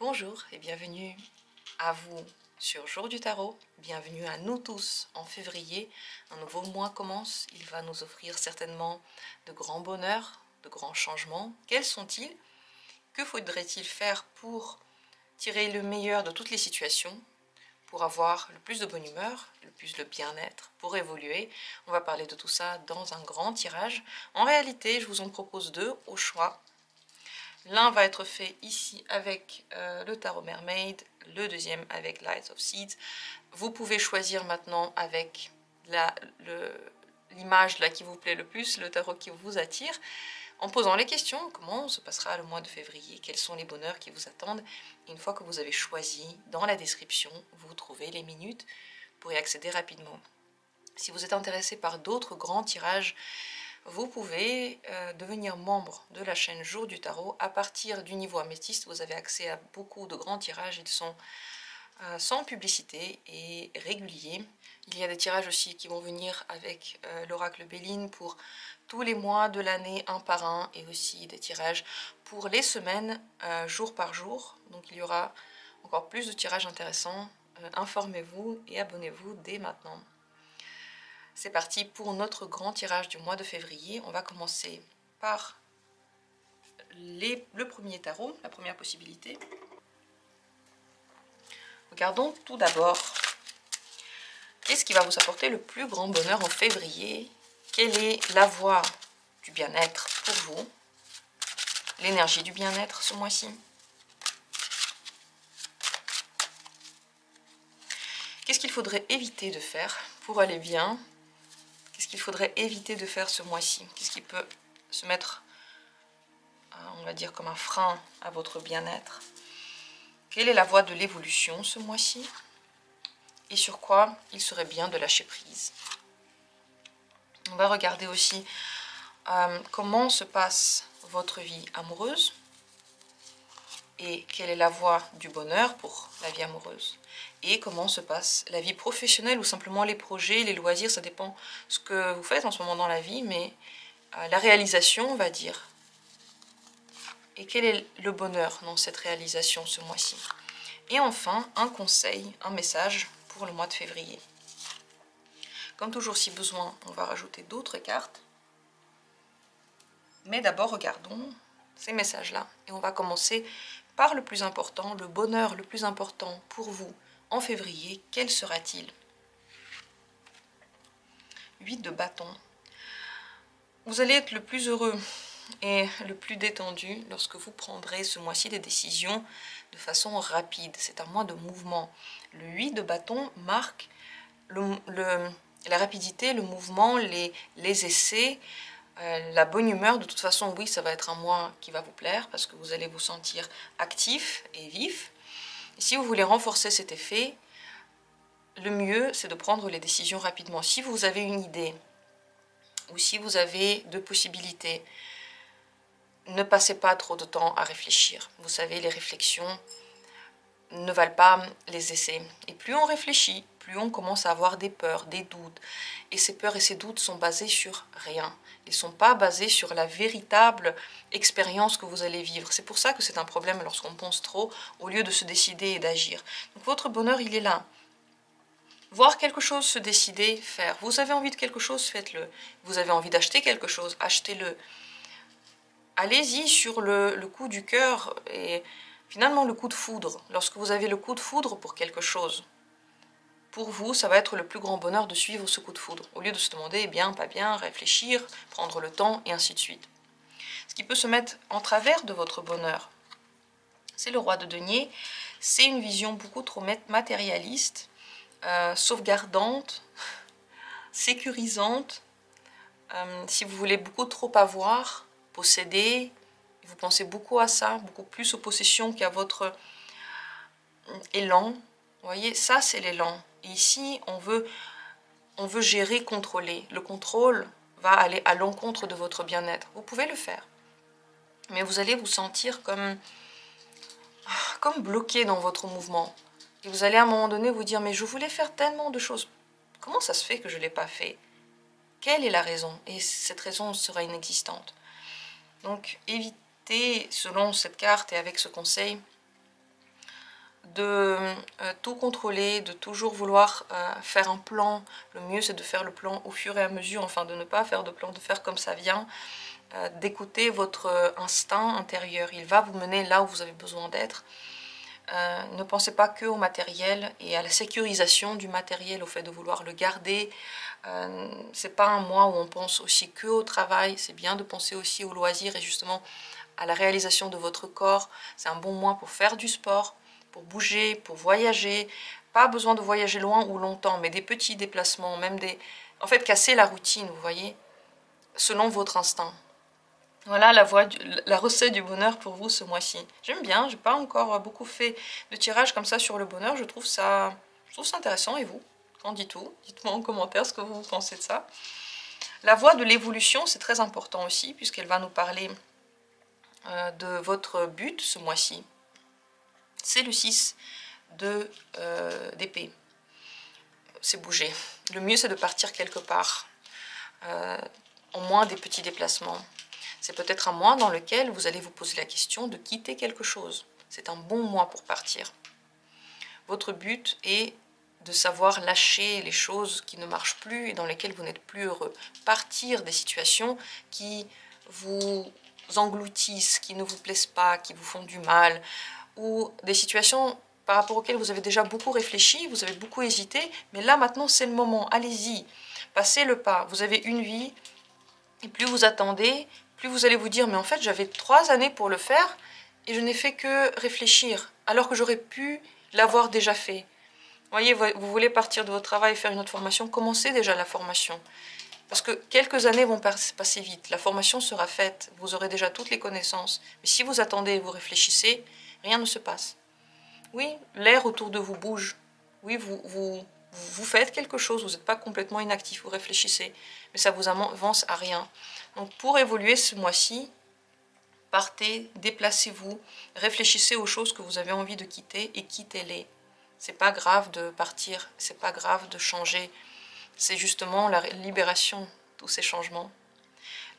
Bonjour et bienvenue à vous sur Jour du Tarot. Bienvenue à nous tous en février. Un nouveau mois commence. Il va nous offrir certainement de grands bonheurs, de grands changements. Quels sont-ils? Que faudrait-il faire pour tirer le meilleur de toutes les situations, pour avoir le plus de bonne humeur, le plus de bien-être, pour évoluer? On va parler de tout ça dans un grand tirage. En réalité, je vous en propose deux au choix. L'un va être fait ici avec le Tarot Mermaid, le deuxième avec Light of Seeds. Vous pouvez choisir maintenant avec l'image là qui vous plaît le plus, le tarot qui vous attire, en posant les questions. Comment se passera le mois de février? Quels sont les bonheurs qui vous attendent? Et une fois que vous avez choisi, dans la description, vous trouvez les minutes pour y accéder rapidement. Si vous êtes intéressé par d'autres grands tirages, vous pouvez devenir membre de la chaîne Jour du Tarot. À partir du niveau améthyste, vous avez accès à beaucoup de grands tirages. Ils sont sans publicité et réguliers. Il y a des tirages aussi qui vont venir avec l'oracle Béline pour tous les mois de l'année, un par un, et aussi des tirages pour les semaines, jour par jour. Donc il y aura encore plus de tirages intéressants. Informez-vous et abonnez-vous dès maintenant. C'est parti pour notre grand tirage du mois de février. On va commencer par le premier tarot, la première possibilité. Regardons tout d'abord, qu'est-ce qui va vous apporter le plus grand bonheur en février? Quelle est la voie du bien-être pour vous? L'énergie du bien-être ce mois-ci? Qu'est-ce qu'il faudrait éviter de faire pour aller bien? Qu'est-ce qu'il faudrait éviter de faire ce mois-ci? Qu'est-ce qui peut se mettre, on va dire, comme un frein à votre bien-être? Quelle est la voie de l'évolution ce mois-ci? Et sur quoi il serait bien de lâcher prise? On va regarder aussi comment se passe votre vie amoureuse et quelle est la voie du bonheur pour la vie amoureuse. Et comment se passe la vie professionnelle ou simplement les projets, les loisirs, ça dépend ce que vous faites en ce moment dans la vie, mais la réalisation, on va dire. Et quel est le bonheur dans cette réalisation ce mois-ci? Et enfin, un conseil, un message pour le mois de février. Comme toujours, si besoin, on va rajouter d'autres cartes. Mais d'abord, regardons ces messages-là. Et on va commencer par le plus important, le bonheur le plus important pour vous en février. Quel sera-t-il? 8 de bâton. Vous allez être le plus heureux et le plus détendu lorsque vous prendrez ce mois-ci des décisions de façon rapide. C'est un mois de mouvement. Le 8 de bâton marque la rapidité, le mouvement, les essais, la bonne humeur. De toute façon, oui, ça va être un mois qui va vous plaire parce que vous allez vous sentir actif et vif. Et si vous voulez renforcer cet effet, le mieux, c'est de prendre les décisions rapidement. Si vous avez une idée ou si vous avez deux possibilités, ne passez pas trop de temps à réfléchir. Vous savez, les réflexions ne valent pas les essais. Et plus on réfléchit, plus on commence à avoir des peurs, des doutes. Et ces peurs et ces doutes sont basés sur rien. Ils ne sont pas basés sur la véritable expérience que vous allez vivre. C'est pour ça que c'est un problème lorsqu'on pense trop au lieu de se décider et d'agir. Donc votre bonheur, il est là. Voir quelque chose, se décider, faire. Vous avez envie de quelque chose, faites-le. Vous avez envie d'acheter quelque chose, achetez-le. Allez-y sur le coup du cœur et finalement le coup de foudre. Lorsque vous avez le coup de foudre pour quelque chose, pour vous, ça va être le plus grand bonheur de suivre ce coup de foudre. Au lieu de se demander bien, pas bien, réfléchir, prendre le temps et ainsi de suite. Ce qui peut se mettre en travers de votre bonheur, c'est le roi de denier. C'est une vision beaucoup trop matérialiste, sauvegardante, sécurisante. Si vous voulez beaucoup trop avoir, posséder, vous pensez beaucoup à ça, beaucoup plus aux possessions qu'à votre élan. Vous voyez, ça c'est l'élan. Et ici, on veut gérer, contrôler. Le contrôle va aller à l'encontre de votre bien-être. Vous pouvez le faire. Mais vous allez vous sentir comme bloqué dans votre mouvement. Et vous allez à un moment donné vous dire, mais je voulais faire tellement de choses. Comment ça se fait que je ne l'ai pas fait? Quelle est la raison? Et cette raison sera inexistante. Donc évitez, selon cette carte et avec ce conseil, de tout contrôler, de toujours vouloir faire un plan. Le mieux c'est de faire le plan au fur et à mesure, enfin de ne pas faire de plan, de faire comme ça vient, d'écouter votre instinct intérieur. Il va vous mener là où vous avez besoin d'être. Ne pensez pas que au matériel et à la sécurisation du matériel, au fait de vouloir le garder. C'est pas un mois où on pense aussi que au travail, c'est bien de penser aussi au loisir et justement à la réalisation de votre corps. C'est un bon mois pour faire du sport, pour bouger, pour voyager. Pas besoin de voyager loin ou longtemps, mais des petits déplacements, même des... En fait, casser la routine, vous voyez, selon votre instinct. Voilà la recette du bonheur pour vous ce mois-ci. J'aime bien, j'ai pas encore beaucoup fait de tirage comme ça sur le bonheur, je trouve ça intéressant. Et vous, qu'en dites-vous? Dites-moi en commentaire ce que vous pensez de ça. La voie de l'évolution, c'est très important aussi, puisqu'elle va nous parler de votre but ce mois-ci. C'est le 6 d'épée. C'est bouger. Le mieux, c'est de partir quelque part, en moins des petits déplacements. C'est peut-être un mois dans lequel vous allez vous poser la question de quitter quelque chose. C'est un bon mois pour partir. Votre but est de savoir lâcher les choses qui ne marchent plus et dans lesquelles vous n'êtes plus heureux. Partir des situations qui vous engloutissent, qui ne vous plaisent pas, qui vous font du mal, ou des situations par rapport auxquelles vous avez déjà beaucoup réfléchi, vous avez beaucoup hésité, mais là maintenant c'est le moment, allez-y, passez le pas. Vous avez une vie, et plus vous attendez, plus vous allez vous dire, mais en fait j'avais 3 années pour le faire, et je n'ai fait que réfléchir, alors que j'aurais pu l'avoir déjà fait. Vous voyez, vous voulez partir de votre travail et faire une autre formation, commencez déjà la formation. Parce que quelques années vont passer vite, la formation sera faite, vous aurez déjà toutes les connaissances. Mais si vous attendez et vous réfléchissez, rien ne se passe. Oui, l'air autour de vous bouge. Oui, vous faites quelque chose, vous n'êtes pas complètement inactif, vous réfléchissez. Mais ça vous avance à rien. Donc pour évoluer ce mois-ci, partez, déplacez-vous, réfléchissez aux choses que vous avez envie de quitter et quittez-les. C'est pas grave de partir, c'est pas grave de changer. C'est justement la libération, tous ces changements.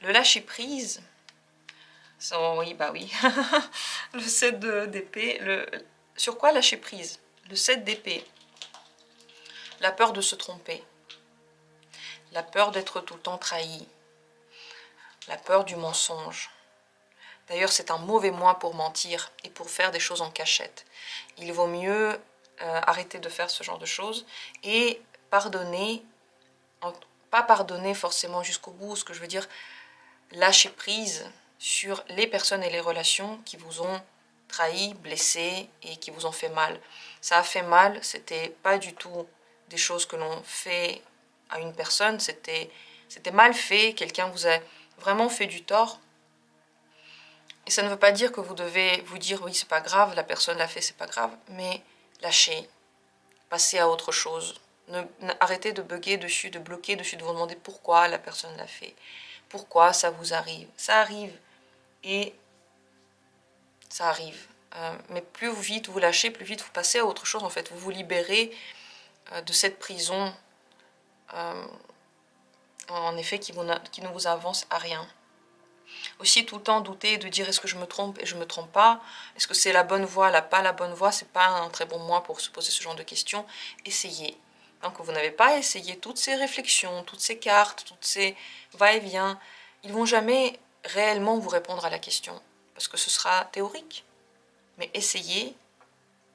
Le lâcher-prise, oui, bah oui, le 7 d'épée, sur quoi lâcher-prise? Le 7 d'épée, la peur de se tromper, la peur d'être tout le temps trahi, la peur du mensonge. D'ailleurs, c'est un mauvais mois pour mentir et pour faire des choses en cachette. Il vaut mieux arrêter de faire ce genre de choses et pardonner, pas pardonner forcément jusqu'au bout, ce que je veux dire, lâcher prise sur les personnes et les relations qui vous ont trahi, blessé et qui vous ont fait mal. Ça a fait mal, c'était pas du tout des choses que l'on fait à une personne, c'était mal fait, quelqu'un vous a vraiment fait du tort. Et ça ne veut pas dire que vous devez vous dire oui c'est pas grave, la personne l'a fait, c'est pas grave, mais lâchez, passez à autre chose. Arrêtez de bugger dessus, de bloquer dessus, de vous demander pourquoi la personne l'a fait. Pourquoi ça vous arrive? Ça arrive et ça arrive. Mais plus vite vous lâchez, plus vite vous passez à autre chose en fait. Vous vous libérez de cette prison en effet qui ne vous avance à rien. Aussi tout le temps douter de dire est-ce que je me trompe et je me trompe pas, est-ce que c'est la bonne voie, pas la bonne voie, c'est pas un très bon mois pour se poser ce genre de questions. Essayez. Donc vous n'avez pas essayé toutes ces réflexions, toutes ces cartes, toutes ces va-et-vient, ils vont jamais réellement vous répondre à la question parce que ce sera théorique. Mais essayez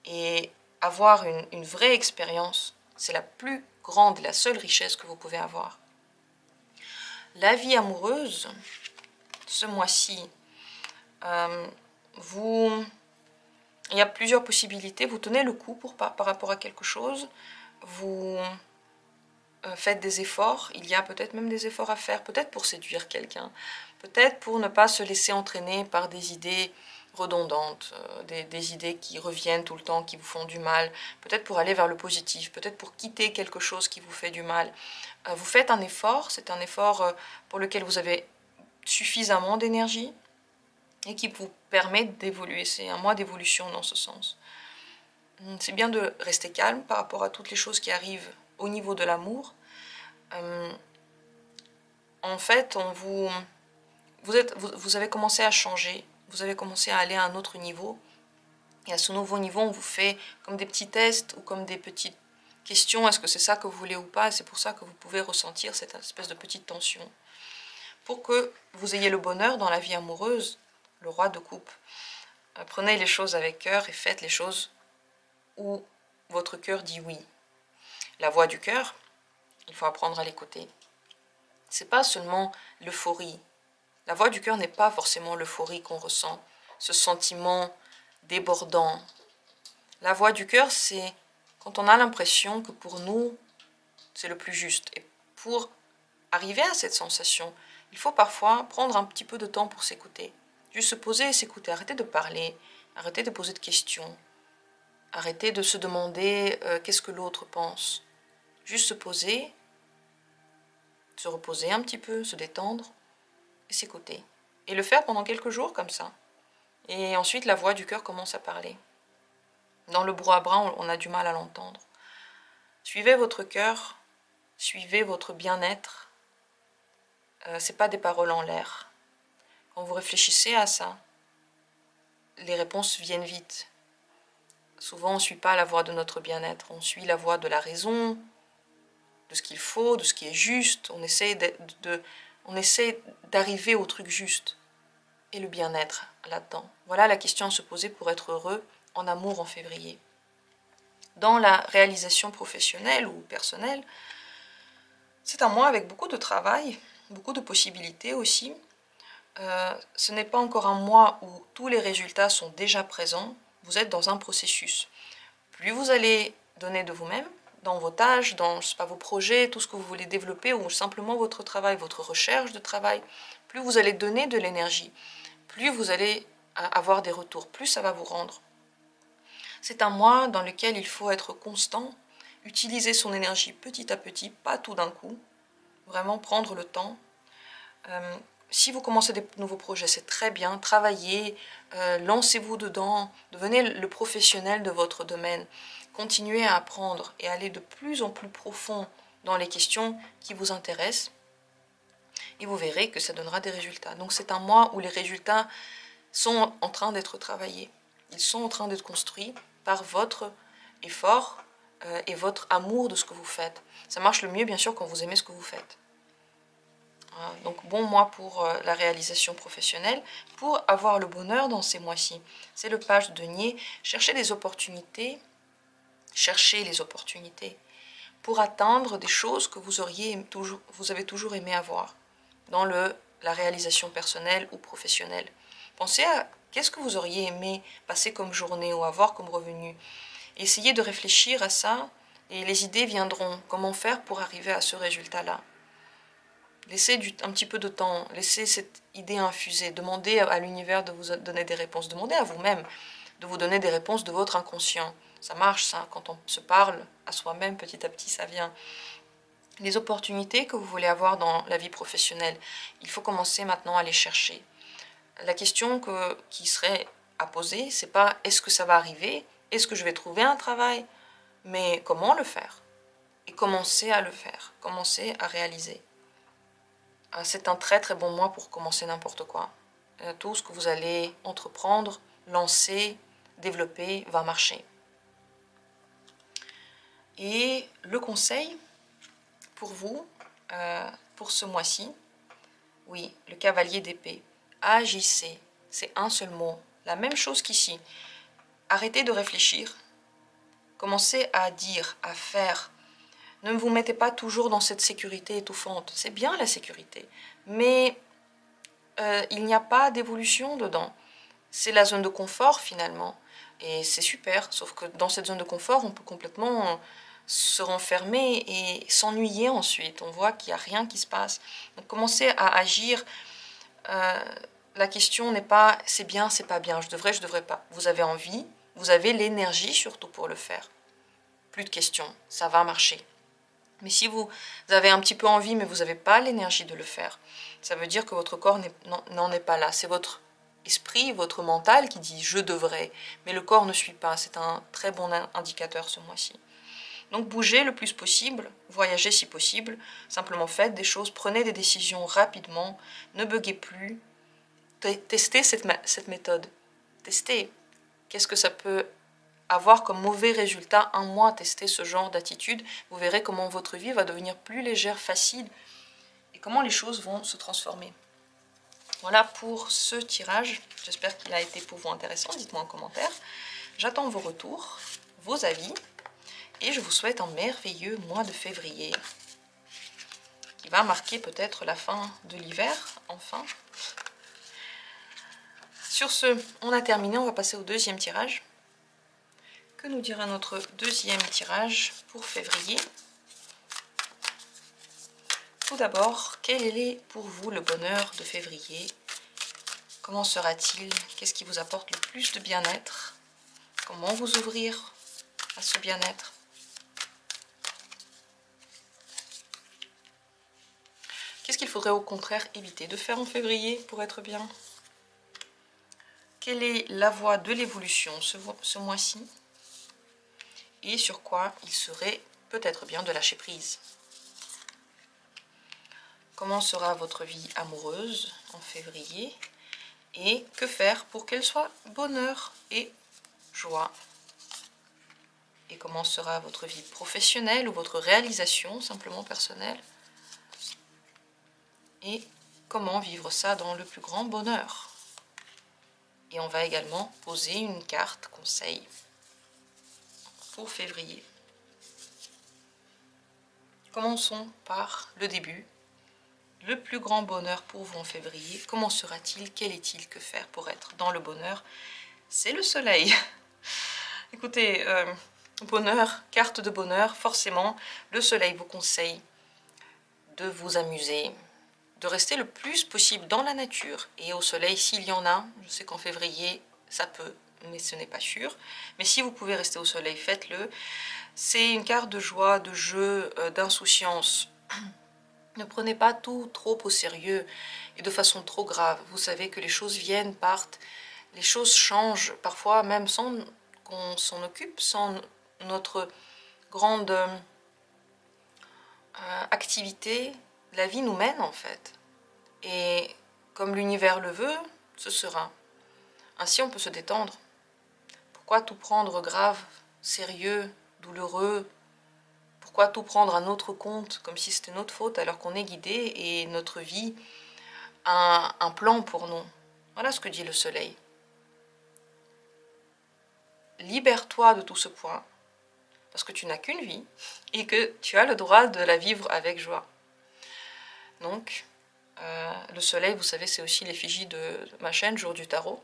et avoir une vraie expérience, c'est la plus grande et la seule richesse que vous pouvez avoir. La vie amoureuse, ce mois-ci, il y a plusieurs possibilités. Vous tenez le coup par rapport à quelque chose, vous faites des efforts, il y a peut-être même des efforts à faire, peut-être pour séduire quelqu'un, peut-être pour ne pas se laisser entraîner par des idées redondantes, des idées qui reviennent tout le temps, qui vous font du mal, peut-être pour aller vers le positif, peut-être pour quitter quelque chose qui vous fait du mal. Vous faites un effort, c'est un effort pour lequel vous avez suffisamment d'énergie et qui vous permet d'évoluer. C'est un mois d'évolution dans ce sens. C'est bien de rester calme par rapport à toutes les choses qui arrivent au niveau de l'amour. En fait, vous avez commencé à changer, vous avez commencé à aller à un autre niveau Et à ce nouveau niveau, on vous fait comme des petits tests ou comme des petites questions. Est-ce que c'est ça que vous voulez ou pas? C'est pour ça que vous pouvez ressentir cette espèce de petite tension. Pour que vous ayez le bonheur dans la vie amoureuse, le roi de coupe, prenez les choses avec cœur et faites les choses où votre cœur dit oui. La voix du cœur, il faut apprendre à l'écouter. C'est pas seulement l'euphorie. La voix du cœur n'est pas forcément l'euphorie qu'on ressent, ce sentiment débordant. La voix du cœur, c'est quand on a l'impression que pour nous, c'est le plus juste. Et pour arriver à cette sensation, il faut parfois prendre un petit peu de temps pour s'écouter. Juste se poser et s'écouter. Arrêtez de parler, arrêtez de poser de questions. Arrêtez de se demander qu'est-ce que l'autre pense. Juste se poser, se reposer un petit peu, se détendre et s'écouter. Et le faire pendant quelques jours comme ça. Et ensuite, la voix du cœur commence à parler. Dans le brouhaha, on a du mal à l'entendre. Suivez votre cœur, suivez votre bien-être. C'est pas des paroles en l'air. Quand vous réfléchissez à ça, les réponses viennent vite. Souvent, on ne suit pas la voie de notre bien-être. On suit la voie de la raison, de ce qu'il faut, de ce qui est juste. On essaie d'arriver au truc juste. Et le bien-être là-dedans. Voilà la question à se poser pour être heureux en amour en février. Dans la réalisation professionnelle ou personnelle, c'est un mois avec beaucoup de travail, beaucoup de possibilités aussi. Ce n'est pas encore un mois où tous les résultats sont déjà présents. Vous êtes dans un processus. Plus vous allez donner de vous-même, dans vos tâches, dans je sais pas, vos projets, tout ce que vous voulez développer, ou simplement votre travail, votre recherche de travail, plus vous allez donner de l'énergie, plus vous allez avoir des retours, plus ça va vous rendre. C'est un mois dans lequel il faut être constant, utiliser son énergie petit à petit, pas tout d'un coup, vraiment prendre le temps. Si vous commencez des nouveaux projets, c'est très bien, travaillez, lancez-vous dedans, devenez le professionnel de votre domaine, continuez à apprendre et aller de plus en plus profond dans les questions qui vous intéressent, et vous verrez que ça donnera des résultats. Donc c'est un mois où les résultats sont en train d'être travaillés, ils sont en train d'être construits par votre effort et votre amour de ce que vous faites. Ça marche le mieux bien sûr quand vous aimez ce que vous faites. Donc bon mois pour la réalisation professionnelle, pour avoir le bonheur dans ces mois-ci. C'est le page de denier, cherchez les opportunités pour atteindre des choses que vous avez toujours aimé avoir dans la réalisation personnelle ou professionnelle. Pensez à qu'est-ce que vous auriez aimé passer comme journée ou avoir comme revenu. Essayez de réfléchir à ça et les idées viendront. Comment faire pour arriver à ce résultat-là? Laissez un petit peu de temps, laissez cette idée infuser, demandez à l'univers de vous donner des réponses, demandez à vous-même de vous donner des réponses de votre inconscient. Ça marche ça, quand on se parle à soi-même, petit à petit ça vient. Les opportunités que vous voulez avoir dans la vie professionnelle, il faut commencer maintenant à les chercher. La question qui serait à poser, c'est pas est-ce que ça va arriver, est-ce que je vais trouver un travail, mais comment le faire? Et commencer à le faire, commencer à réaliser. C'est un très très bon mois pour commencer n'importe quoi. Tout ce que vous allez entreprendre, lancer, développer va marcher. Et le conseil pour vous, pour ce mois-ci, oui, le cavalier d'épée. Agissez, c'est un seul mot. La même chose qu'ici. Arrêtez de réfléchir. Commencez à dire, à faire. Ne vous mettez pas toujours dans cette sécurité étouffante. C'est bien la sécurité, mais il n'y a pas d'évolution dedans. C'est la zone de confort finalement, et c'est super, sauf que dans cette zone de confort, on peut complètement se renfermer et s'ennuyer ensuite. On voit qu'il n'y a rien qui se passe. Donc commencez à agir. La question n'est pas c'est bien, c'est pas bien, je devrais pas. Vous avez envie, vous avez l'énergie surtout pour le faire. Plus de questions, ça va marcher. Mais si vous avez un petit peu envie, mais vous n'avez pas l'énergie de le faire, ça veut dire que votre corps n'en est pas là. C'est votre esprit, votre mental qui dit « je devrais », mais le corps ne suit pas. C'est un très bon indicateur ce mois-ci. Donc bougez le plus possible, voyagez si possible, simplement faites des choses, prenez des décisions rapidement, ne buguez plus. Testez cette méthode. Testez. Qu'est-ce que ça peut avoir comme mauvais résultat un mois à tester ce genre d'attitude? Vous verrez comment votre vie va devenir plus légère, facile, et comment les choses vont se transformer. Voilà pour ce tirage. J'espère qu'il a été pour vous intéressant. Dites-moi en commentaire. J'attends vos retours, vos avis, et je vous souhaite un merveilleux mois de février qui va marquer peut-être la fin de l'hiver, enfin. Sur ce, on a terminé. On va passer au deuxième tirage. Que nous dira notre deuxième tirage pour février? Tout d'abord, quel est pour vous le bonheur de février? Comment sera-t-il? Qu'est-ce qui vous apporte le plus de bien-être? Comment vous ouvrir à ce bien-être? Qu'est-ce qu'il faudrait au contraire éviter de faire en février pour être bien? Quelle est la voie de l'évolution ce mois-ci? Et sur quoi il serait peut-être bien de lâcher prise? Comment sera votre vie amoureuse en février? Et que faire pour qu'elle soit bonheur et joie? Et comment sera votre vie professionnelle ou votre réalisation simplement personnelle? Et comment vivre ça dans le plus grand bonheur? Et on va également poser une carte conseil pour février. Commençons par le début. Le plus grand bonheur pour vous en février, comment sera-t-il? Quel est-il? Que faire pour être dans le bonheur? C'est le soleil. Écoutez, bonheur, carte de bonheur, forcément, le soleil vous conseille de vous amuser, de rester le plus possible dans la nature et au soleil s'il y en a. Je sais qu'en février, ça peut, mais ce n'est pas sûr. Mais si vous pouvez rester au soleil, faites-le. C'est une carte de joie, de jeu, d'insouciance. Ne prenez pas tout trop au sérieux et de façon trop grave. Vous savez que les choses viennent, partent, les choses changent, parfois même sans qu'on s'en occupe, sans notre grande activité. La vie nous mène en fait. Et comme l'univers le veut, ce sera. Ainsi on peut se détendre. Pourquoi tout prendre grave, sérieux, douloureux? Pourquoi tout prendre à notre compte, comme si c'était notre faute, alors qu'on est guidé et notre vie a un plan pour nous? Voilà ce que dit le soleil. Libère-toi de tout ce poids, parce que tu n'as qu'une vie et que tu as le droit de la vivre avec joie. Donc, le soleil, vous savez, c'est aussi l'effigie de ma chaîne Jour du Tarot.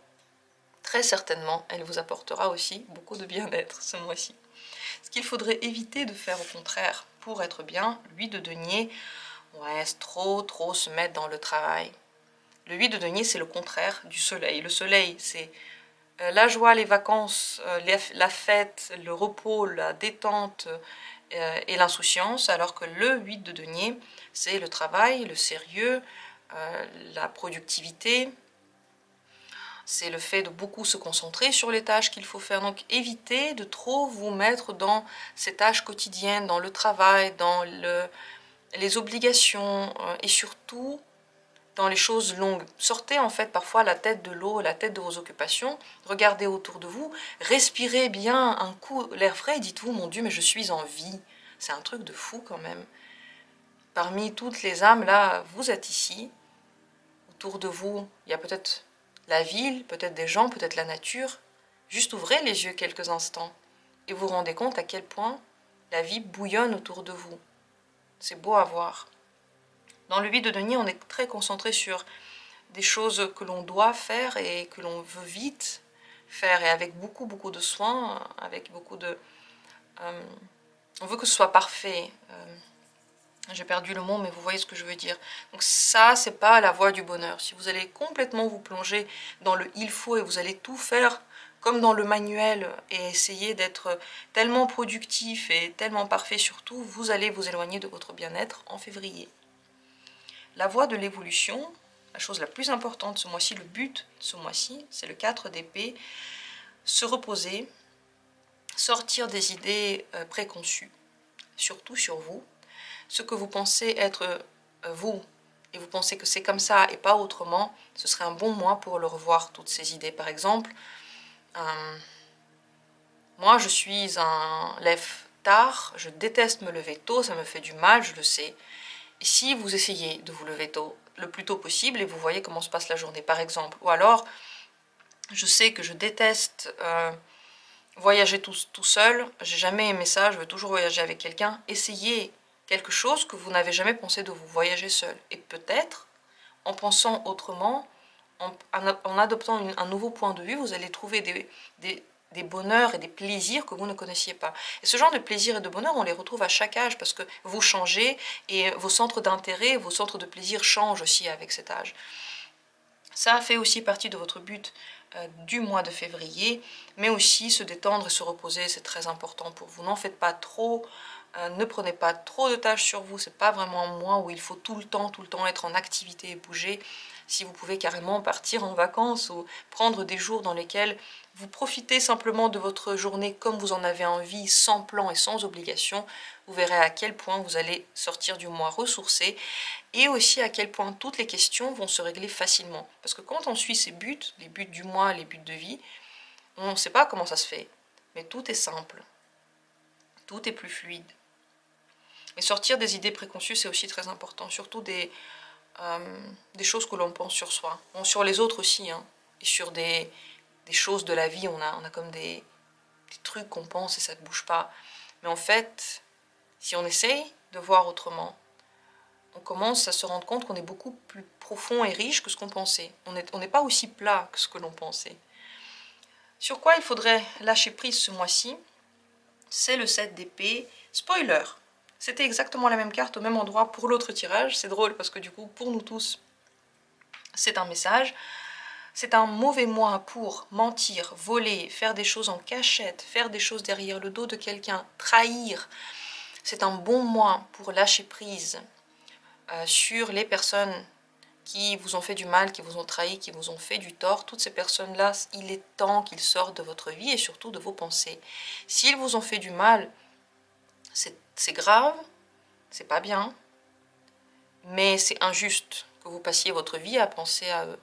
Très certainement, elle vous apportera aussi beaucoup de bien-être ce mois-ci. Ce qu'il faudrait éviter de faire au contraire pour être bien, le 8 de denier, ouais, c'est trop se mettre dans le travail. Le 8 de denier, c'est le contraire du soleil. Le soleil, c'est la joie, les vacances, la fête, le repos, la détente et l'insouciance, alors que le 8 de denier, c'est le travail, le sérieux, la productivité. C'est le fait de beaucoup se concentrer sur les tâches qu'il faut faire. Donc évitez de trop vous mettre dans ces tâches quotidiennes, dans le travail, dans les obligations et surtout dans les choses longues. Sortez en fait parfois la tête de l'eau, la tête de vos occupations. Regardez autour de vous, respirez bien un coup l'air frais et dites-vous, mon Dieu, mais je suis en vie. C'est un truc de fou quand même. Parmi toutes les âmes, là, vous êtes ici. Autour de vous, il y a peut-être la ville, peut-être des gens, peut-être la nature. Juste ouvrez les yeux quelques instants et vous vous rendez compte à quel point la vie bouillonne autour de vous. C'est beau à voir. Dans le 8 de denier, on est très concentré sur des choses que l'on doit faire et que l'on veut vite faire, et avec beaucoup de soin, avec beaucoup de... on veut que ce soit parfait. J'ai perdu le mot, mais vous voyez ce que je veux dire. Donc ça, c'est pas la voie du bonheur. Si vous allez complètement vous plonger dans le il faut et vous allez tout faire comme dans le manuel et essayer d'être tellement productif et tellement parfait surtout, vous allez vous éloigner de votre bien-être en février. La voie de l'évolution, la chose la plus importante ce mois-ci, le but de ce mois-ci, c'est le 4 d'épée. Se reposer, sortir des idées préconçues, surtout sur vous. Ce que vous pensez être vous, et vous pensez que c'est comme ça et pas autrement, ce serait un bon mois pour le revoir, toutes ces idées. Par exemple, Moi, je suis un lève tard, je déteste me lever tôt, ça me fait du mal, je le sais. Et si vous essayez de vous lever tôt, le plus tôt possible, et vous voyez comment se passe la journée, par exemple, ou alors, je sais que je déteste voyager tout seul, j'ai jamais aimé ça, je veux toujours voyager avec quelqu'un, essayez quelque chose que vous n'avez jamais pensé de vous voyager seul. Et peut-être, en pensant autrement, en adoptant un nouveau point de vue, vous allez trouver des bonheurs et des plaisirs que vous ne connaissiez pas. Et ce genre de plaisirs et de bonheur, on les retrouve à chaque âge parce que vous changez et vos centres d'intérêt, vos centres de plaisir changent aussi avec cet âge. Ça fait aussi partie de votre but du mois de février, mais aussi se détendre et se reposer, c'est très important pour vous. N'en faites pas trop, ne prenez pas trop de tâches sur vous, c'est pas vraiment un mois où il faut tout le temps être en activité et bouger. Si vous pouvez carrément partir en vacances ou prendre des jours dans lesquels vous profitez simplement de votre journée comme vous en avez envie, sans plan et sans obligation, vous verrez à quel point vous allez sortir du mois ressourcé et aussi à quel point toutes les questions vont se régler facilement. Parce que quand on suit ses buts, les buts du mois, les buts de vie, on ne sait pas comment ça se fait, mais tout est simple, tout est plus fluide. Et sortir des idées préconçues, c'est aussi très important, surtout des choses que l'on pense sur soi. Bon, sur les autres aussi, hein, et sur des choses de la vie, on a comme des trucs qu'on pense et ça ne bouge pas. Mais en fait, si on essaye de voir autrement, on commence à se rendre compte qu'on est beaucoup plus profond et riche que ce qu'on pensait. On n'est pas aussi plat que ce que l'on pensait. Sur quoi il faudrait lâcher prise ce mois-ci? C'est le 7 d'épée. Spoiler! C'était exactement la même carte au même endroit pour l'autre tirage. C'est drôle parce que du coup, pour nous tous, c'est un message. C'est un mauvais mois pour mentir, voler, faire des choses en cachette, faire des choses derrière le dos de quelqu'un, trahir. C'est un bon mois pour lâcher prise sur les personnes qui vous ont fait du mal, qui vous ont trahi, qui vous ont fait du tort. Toutes ces personnes-là, il est temps qu'ils sortent de votre vie et surtout de vos pensées. S'ils vous ont fait du mal, c'est grave, c'est pas bien, mais c'est injuste que vous passiez votre vie à penser à eux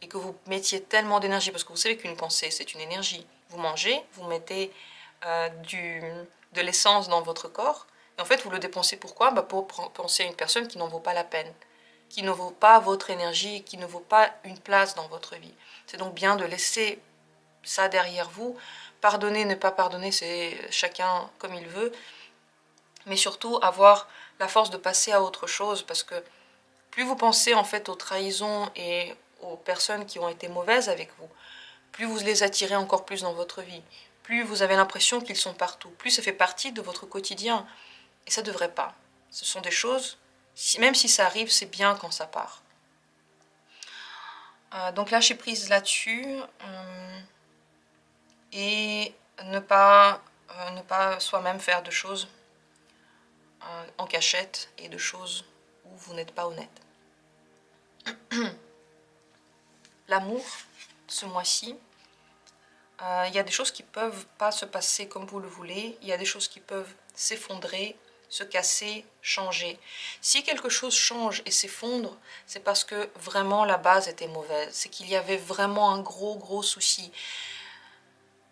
et que vous mettiez tellement d'énergie, parce que vous savez qu'une pensée, c'est une énergie. Vous mangez, vous mettez de l'essence dans votre corps, et en fait, vous le dépensez pourquoi? Pour penser à une personne qui n'en vaut pas la peine, qui ne vaut pas votre énergie, qui ne vaut pas une place dans votre vie. C'est donc bien de laisser ça derrière vous. Pardonner, ne pas pardonner, c'est chacun comme il veut, mais surtout avoir la force de passer à autre chose, parce que plus vous pensez en fait aux trahisons et aux personnes qui ont été mauvaises avec vous, plus vous les attirez encore plus dans votre vie, plus vous avez l'impression qu'ils sont partout, plus ça fait partie de votre quotidien. Et ça ne devrait pas. Ce sont des choses, même si ça arrive, c'est bien quand ça part. Donc lâcher prise là-dessus et ne pas soi-même faire de choses en cachette et de choses où vous n'êtes pas honnête. L'amour, ce mois-ci, il y a des choses qui ne peuvent pas se passer comme vous le voulez, il y a des choses qui peuvent s'effondrer, se casser, changer. Si quelque chose change et s'effondre, c'est parce que vraiment la base était mauvaise, c'est qu'il y avait vraiment un gros souci.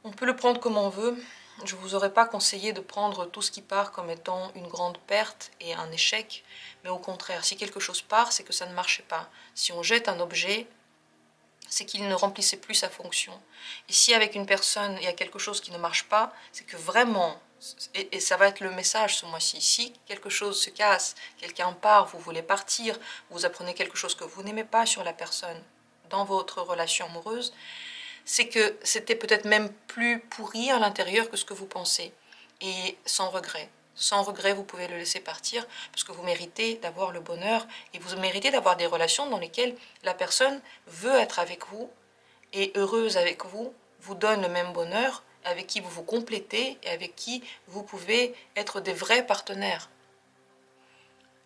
On peut le prendre comme on veut, je ne vous aurais pas conseillé de prendre tout ce qui part comme étant une grande perte et un échec, mais au contraire, si quelque chose part, c'est que ça ne marchait pas. Si on jette un objet, c'est qu'il ne remplissait plus sa fonction. Et si avec une personne, il y a quelque chose qui ne marche pas, c'est que vraiment, et ça va être le message ce mois-ci, si quelque chose se casse, quelqu'un part, vous voulez partir, vous apprenez quelque chose que vous n'aimez pas sur la personne dans votre relation amoureuse, c'est que c'était peut-être même plus pourri à l'intérieur que ce que vous pensez. Et sans regret. Sans regret, vous pouvez le laisser partir parce que vous méritez d'avoir le bonheur et vous méritez d'avoir des relations dans lesquelles la personne veut être avec vous et heureuse avec vous, vous donne le même bonheur, avec qui vous vous complétez et avec qui vous pouvez être des vrais partenaires.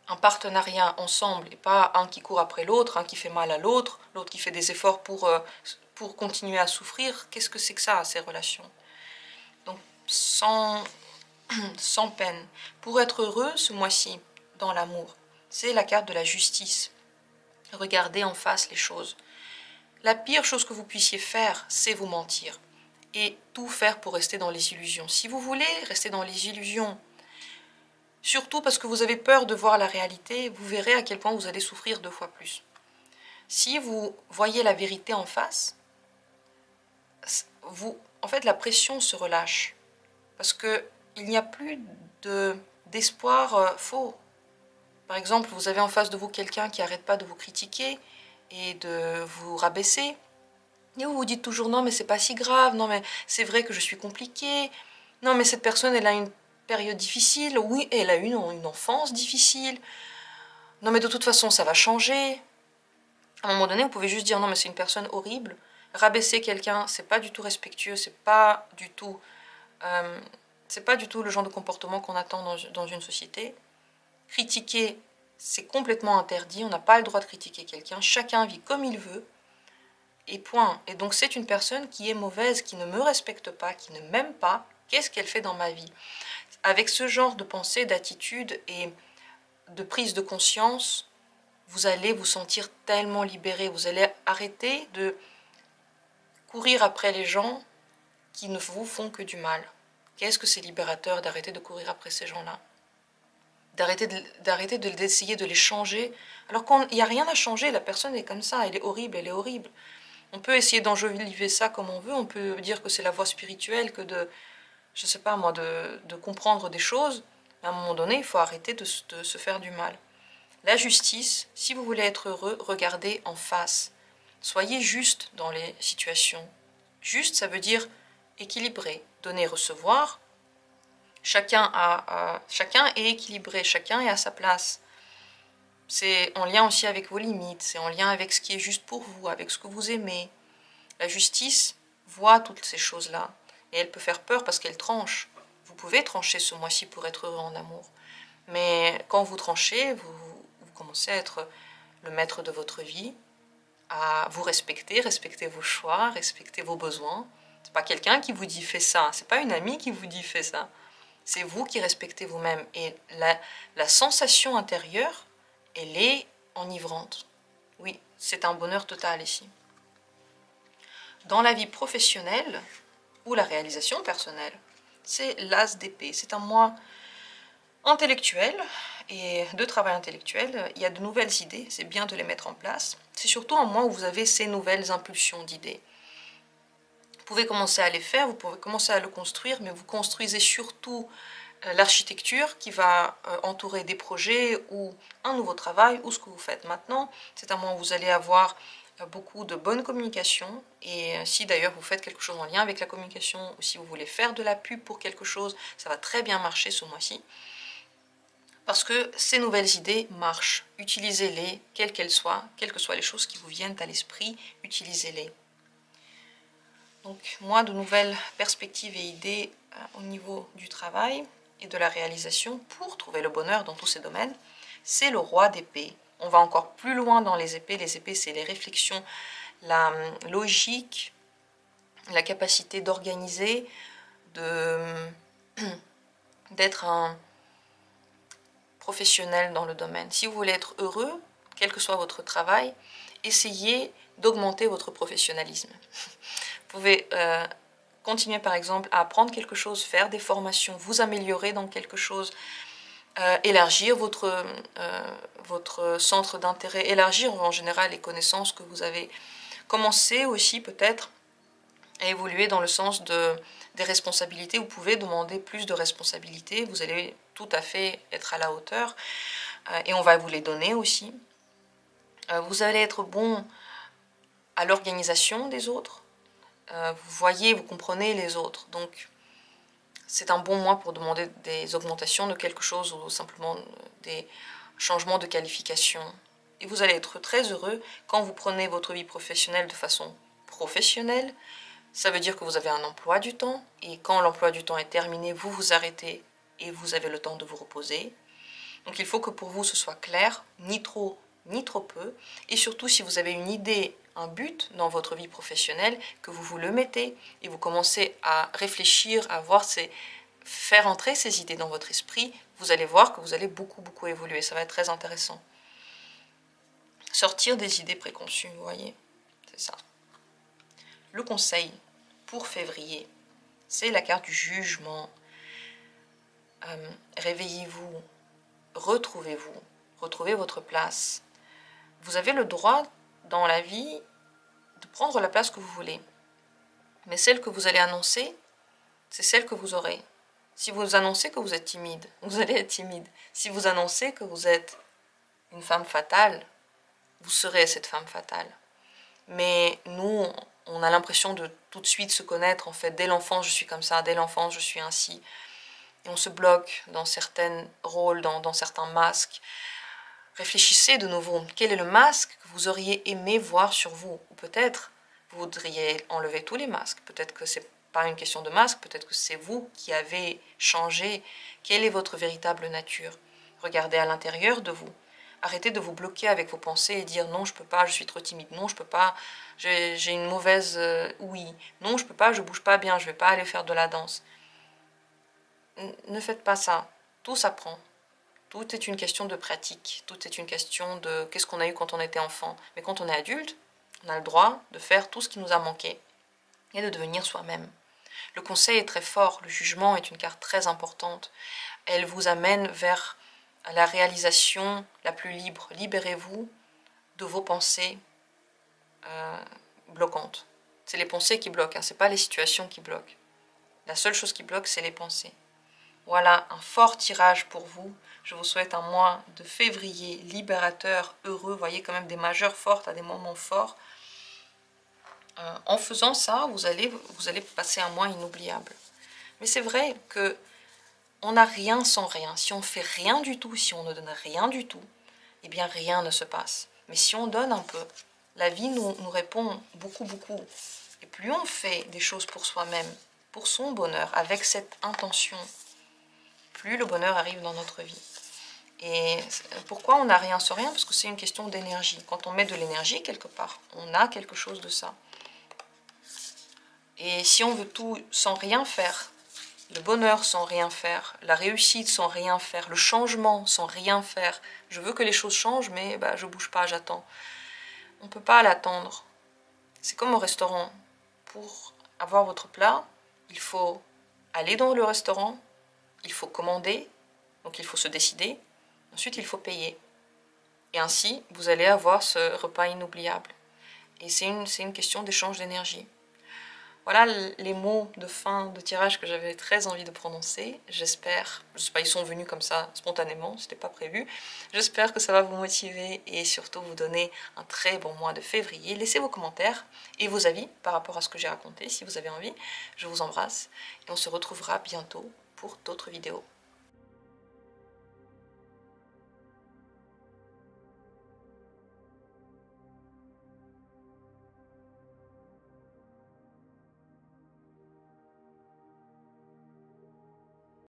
Un partenariat ensemble et pas un qui court après l'autre, un qui fait mal à l'autre, l'autre qui fait des efforts pour continuer à souffrir. Qu'est-ce que c'est que ça, ces relations? Donc, sans peine. Pour être heureux ce mois-ci, dans l'amour, c'est la carte de la justice. Regardez en face les choses. La pire chose que vous puissiez faire, c'est vous mentir. et tout faire pour rester dans les illusions. Si vous voulez rester dans les illusions, surtout parce que vous avez peur de voir la réalité, vous verrez à quel point vous allez souffrir 2 fois plus. Si vous voyez la vérité en face, en fait, la pression se relâche. Parce qu'il n'y a plus d'espoir faux. Par exemple, vous avez en face de vous quelqu'un qui n'arrête pas de vous critiquer et de vous rabaisser. Et vous vous dites toujours, non mais c'est pas si grave, non mais c'est vrai que je suis compliquée, non mais cette personne elle a une période difficile, oui elle a une enfance difficile, non mais de toute façon ça va changer. À un moment donné vous pouvez juste dire non mais c'est une personne horrible. Rabaisser quelqu'un c'est pas du tout respectueux, c'est pas du tout le genre de comportement qu'on attend dans une société. Critiquer c'est complètement interdit, on n'a pas le droit de critiquer quelqu'un, chacun vit comme il veut. Et point. Et donc c'est une personne qui est mauvaise, qui ne me respecte pas, qui ne m'aime pas. Qu'est-ce qu'elle fait dans ma vie? Avec ce genre de pensée, d'attitude et de prise de conscience, vous allez vous sentir tellement libéré. Vous allez arrêter de courir après les gens qui ne vous font que du mal. Qu'est-ce que c'est libérateur d'arrêter de courir après ces gens-là? D'arrêter d'essayer de les changer. Alors qu'il n'y a rien à changer, la personne est comme ça, elle est horrible, elle est horrible. On peut essayer d'enjoliver ça comme on veut, on peut dire que c'est la voie spirituelle, que je sais pas moi, de comprendre des choses. Mais à un moment donné, il faut arrêter de se faire du mal. La justice, si vous voulez être heureux, regardez en face. Soyez juste dans les situations. Juste, ça veut dire équilibré, donner, recevoir. Chacun est équilibré, chacun est à sa place. C'est en lien aussi avec vos limites, c'est en lien avec ce qui est juste pour vous, avec ce que vous aimez. La justice voit toutes ces choses-là. Et elle peut faire peur parce qu'elle tranche. Vous pouvez trancher ce mois-ci pour être heureux en amour. Mais quand vous tranchez, vous commencez à être le maître de votre vie, à vous respecter vos choix, respecter vos besoins. C'est pas quelqu'un qui vous dit fais ça, c'est pas une amie qui vous dit fais ça. C'est vous qui respectez vous-même. Et la sensation intérieure, elle est enivrante. Oui, c'est un bonheur total ici. Dans la vie professionnelle ou la réalisation personnelle, c'est l'as d'épée. C'est un mois intellectuel et de travail intellectuel. Il y a de nouvelles idées, c'est bien de les mettre en place. C'est surtout un mois où vous avez ces nouvelles impulsions d'idées. Vous pouvez commencer à les faire, vous pouvez commencer à le construire, mais vous construisez surtout l'architecture qui va entourer des projets ou un nouveau travail ou ce que vous faites maintenant. C'est un moment où vous allez avoir beaucoup de bonne communication et si d'ailleurs vous faites quelque chose en lien avec la communication ou si vous voulez faire de la pub pour quelque chose, ça va très bien marcher ce mois-ci. Parce que ces nouvelles idées marchent. Utilisez-les, quelles qu'elles soient, quelles que soient les choses qui vous viennent à l'esprit, utilisez-les. Donc moi, de nouvelles perspectives et idées au niveau du travail et de la réalisation pour trouver le bonheur dans tous ces domaines, c'est le roi d'épée. On va encore plus loin dans les épées. Les épées, c'est les réflexions, la logique, la capacité d'organiser, d'être un professionnel dans le domaine. Si vous voulez être heureux, quel que soit votre travail, essayez d'augmenter votre professionnalisme. Vous pouvez continuer par exemple à apprendre quelque chose, faire des formations, vous améliorer dans quelque chose, élargir votre centre d'intérêt, élargir en général les connaissances que vous avez. Commencer aussi peut-être à évoluer dans le sens des responsabilités. Vous pouvez demander plus de responsabilités, vous allez tout à fait être à la hauteur et on va vous les donner aussi. Vous allez être bon à l'organisation des autres. Vous voyez, vous comprenez les autres. Donc, c'est un bon mois pour demander des augmentations de quelque chose ou simplement des changements de qualification. Et vous allez être très heureux quand vous prenez votre vie professionnelle de façon professionnelle. Ça veut dire que vous avez un emploi du temps. Et quand l'emploi du temps est terminé, vous vous arrêtez et vous avez le temps de vous reposer. Donc, il faut que pour vous, ce soit clair, ni trop peu. Et surtout, si vous avez une idée, un but dans votre vie professionnelle, que vous le mettez et vous commencez à réfléchir, à voir faire entrer ces idées dans votre esprit, vous allez voir que vous allez beaucoup évoluer. Ça va être très intéressant. Sortir des idées préconçues, vous voyez, c'est ça. Le conseil pour février, c'est la carte du jugement. Réveillez-vous, retrouvez-vous, retrouvez votre place. Vous avez le droit dans la vie de prendre la place que vous voulez. Mais celle que vous allez annoncer, c'est celle que vous aurez. Si vous annoncez que vous êtes timide, vous allez être timide. Si vous annoncez que vous êtes une femme fatale, vous serez cette femme fatale. Mais nous, on a l'impression de tout de suite se connaître. En fait, dès l'enfance, je suis comme ça. Dès l'enfance, je suis ainsi. Et on se bloque dans certains rôles, dans certains masques. Réfléchissez de nouveau. Quel est le masque que vous auriez aimé voir sur vous? Ou peut-être vous voudriez enlever tous les masques. Peut-être que c'est pas une question de masque. Peut-être que c'est vous qui avez changé. Quelle est votre véritable nature? Regardez à l'intérieur de vous. Arrêtez de vous bloquer avec vos pensées et dire non, je peux pas, je suis trop timide. Non, je peux pas, j'ai une mauvaise ouïe. Non, je peux pas, je bouge pas bien, je vais pas aller faire de la danse. Ne faites pas ça. Tout s'apprend. Tout est une question de pratique. Tout est une question de qu'est-ce qu'on a eu quand on était enfant. Mais quand on est adulte, on a le droit de faire tout ce qui nous a manqué et de devenir soi-même. Le conseil est très fort. Le jugement est une carte très importante. Elle vous amène vers la réalisation la plus libre. Libérez-vous de vos pensées bloquantes. C'est les pensées qui bloquent, hein. Ce n'est pas les situations qui bloquent. La seule chose qui bloque, c'est les pensées. Voilà un fort tirage pour vous. Je vous souhaite un mois de février libérateur, heureux. Vous voyez quand même des majeures fortes à des moments forts. En faisant ça, vous allez passer un mois inoubliable. Mais c'est vrai que on n'a rien sans rien. Si on fait rien du tout, si on ne donne rien du tout, eh bien rien ne se passe. Mais si on donne un peu, la vie nous répond beaucoup, beaucoup. Et plus on fait des choses pour soi-même, pour son bonheur, avec cette intention, plus le bonheur arrive dans notre vie. Et pourquoi on n'a rien sans rien? Parce que c'est une question d'énergie. Quand on met de l'énergie quelque part, on a quelque chose de ça. Et si on veut tout sans rien faire, le bonheur sans rien faire, la réussite sans rien faire, le changement sans rien faire, je veux que les choses changent, mais je ne bouge pas, j'attends. On ne peut pas l'attendre. C'est comme au restaurant. Pour avoir votre plat, il faut aller dans le restaurant, il faut commander, donc il faut se décider, ensuite il faut payer. Et ainsi, vous allez avoir ce repas inoubliable. Et c'est une question d'échange d'énergie. Voilà les mots de fin de tirage que j'avais très envie de prononcer. J'espère, je sais pas, ils sont venus comme ça spontanément, c'était pas prévu. J'espère que ça va vous motiver et surtout vous donner un très bon mois de février. Laissez vos commentaires et vos avis par rapport à ce que j'ai raconté si vous avez envie. Je vous embrasse et on se retrouvera bientôt pour d'autres vidéos.